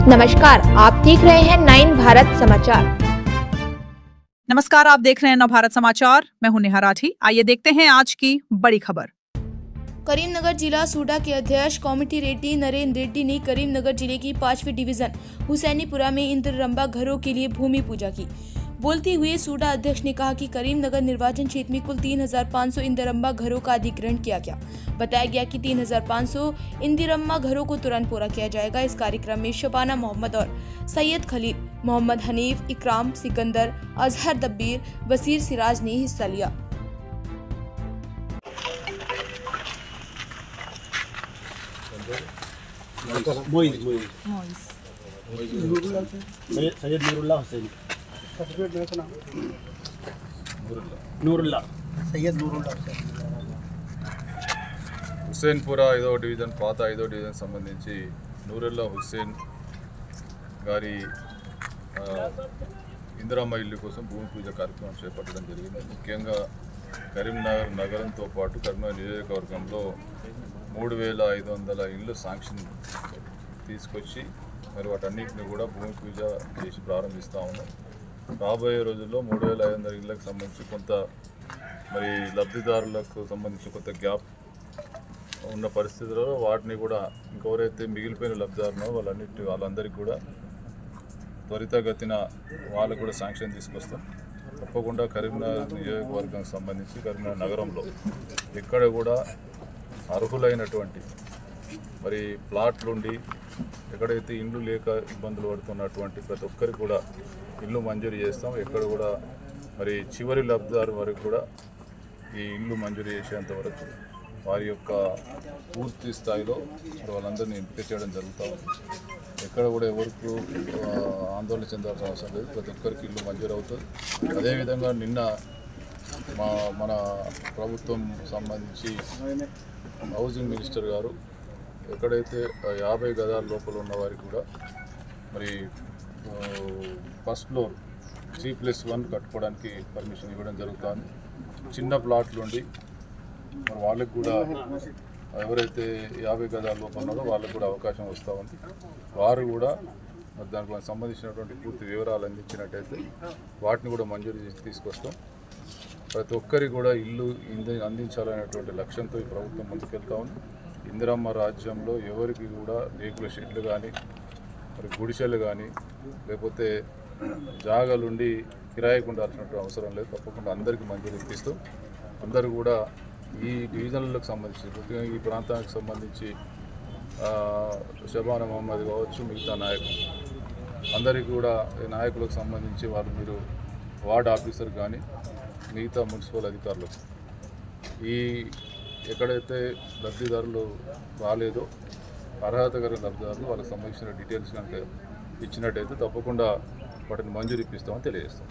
नमस्कार, आप देख रहे हैं 9 भारत समाचार। नमस्कार, आप देख रहे हैं नवभारत समाचार। मैं हूं नेहा राठी। आइए देखते हैं आज की बड़ी खबर। करीमनगर जिला सूडा के अध्यक्ष कॉमिटी रेड्डी नरेंद्र रेड्डी ने करीमनगर जिले की 5वीं डिवीजन हुसैनीपुरा में इंदिरम्बा घरों के लिए भूमि पूजा की। बोलते हुए सूडा अध्यक्ष ने कहा कि करीमनगर निर्वाचन क्षेत्र में कुल 3500 इंदिरम्बा घरों का अधिग्रहण किया गया। बताया गया कि 3500 इंदिरम्बा घरों को तुरंत पूरा किया जाएगा। इस कार्यक्रम में शबाना मोहम्मद और सैयद खलील, मोहम्मद हनीफ, इकराम, सिकंदर, अजहर दब्बीर, वसीर सिराज ने हिस्सा लिया। सैयद नूरुल्ला हुसैन नूरुल्ला सैयद नूरुल्ला హుస్సేన్పురా 5వ డివిజన్ పాత 5వ డివిజన్ సంబంధించి నూరుల్లా హుస్సేన్ గారి ఇందిరమ్మ ఇల్లు కోసం భూమి పూజ కార్యక్రమం చేపట్టడం జరిగింది. ముఖ్యంగా కరీంనగర్ నగరంతో పాటు కరీంనగర్ నియోజకవర్గంలో 3500 ఇళ్ళు శాంక్షన్ తీసుకొచ్చి మరి వాటన్నిటిని కూడా భూమి పూజ చేసి ప్రారంభిస్తూ ఉన్నాం. రాబోయే రోజుల్లో 3500 ఇళ్ళకు సంబంధించి కొంత మరి లబ్ధిదారులకు సంబంధించి కొంత గ్యాప్ ఉన్న పరిస్థితుల్లో వాటిని కూడా ఇంకెవరైతే మిగిలిపోయిన లబ్ధిదారులో వాళ్ళందరికీ కూడా త్వరితగతిన వాళ్ళకు కూడా శాంక్షన్ తీసుకొస్తాం. తప్పకుండా కరీంనగర్ నియోజకవర్గానికి సంబంధించి కరీంనగర్ నగరంలో ఎక్కడ కూడా అర్హులైనటువంటి మరి ప్లాట్లుండి ఎక్కడైతే ఇండ్లు లేక ఇబ్బందులు పడుతున్నటువంటి ప్రతి ఒక్కరికి కూడా ఇల్లు మంజూరు చేస్తాం. ఎక్కడ కూడా మరి చివరి లబ్ధిదారు వరకు కూడా ఈ ఇల్లు మంజూరు చేసేంత వరకు వారి యొక్క పూర్తి స్థాయిలో వాళ్ళందరినీ ఎంపిక చేయడం జరుగుతూ ఉంది. ఎక్కడ కూడా ఎవరికి ఆందోళన చెందాల్సిన అవసరం లేదు. ప్రతి ఒక్కరికి ఇల్లు మంజూరు అవుతుంది. అదేవిధంగా నిన్న మన ప్రభుత్వం సంబంధించి హౌసింగ్ మినిస్టర్ గారు ఎక్కడైతే 50 గజాల లోపల ఉన్న వారికి కూడా మరి ఫస్ట్ ఫ్లోర్ 3+1 కట్టుకోవడానికి పర్మిషన్ ఇవ్వడం జరుగుతుంది. చిన్న ప్లాట్లు ఉండి మరి వాళ్ళకి కూడా ఎవరైతే 50 గజాల లోపల ఉన్నారో వాళ్ళకు కూడా అవకాశం వస్తూ ఉంది. వారు కూడా మరి దానికి సంబంధించినటువంటి పూర్తి వివరాలు అందించినట్టయితే వాటిని కూడా మంజూరు చేసి తీసుకొస్తాం. ప్రతి ఒక్కరికి కూడా ఇల్లు అందించాలనేటువంటి లక్ష్యంతో ఈ ప్రభుత్వం ముందుకెళ్తా ఉంది. ఇందిరమ్మ రాజ్యంలో ఎవరికి కూడా రేకుల షెడ్లు కానీ మరి గుడిసెలు కానీ లేకపోతే జాగాలుండి కిరాయికి ఉండాల్సినటువంటి అవసరం లేదు. తప్పకుండా అందరికీ మంజూరు ఇప్పిస్తూ అందరూ కూడా ఈ డివిజన్లకు సంబంధించి ముఖ్యంగా ఈ ప్రాంతానికి సంబంధించి షబానా మొహమ్మద్ కావచ్చు, మిగతా నాయకులు అందరికీ కూడా ఈ నాయకులకు సంబంధించి మీరు వార్డ్ ఆఫీసర్ కానీ మిగతా మున్సిపల్ అధికారులకు ఈ ఎక్కడైతే లబ్ధిదారులు రాలేదో అర్హత కలిగిన లబ్ధిదారులు వాళ్ళకి సంబంధించిన డీటెయిల్స్ కనుక ఇచ్చినట్టయితే తప్పకుండా వాటిని మంజూరు ఇప్పిస్తామని తెలియజేస్తాం.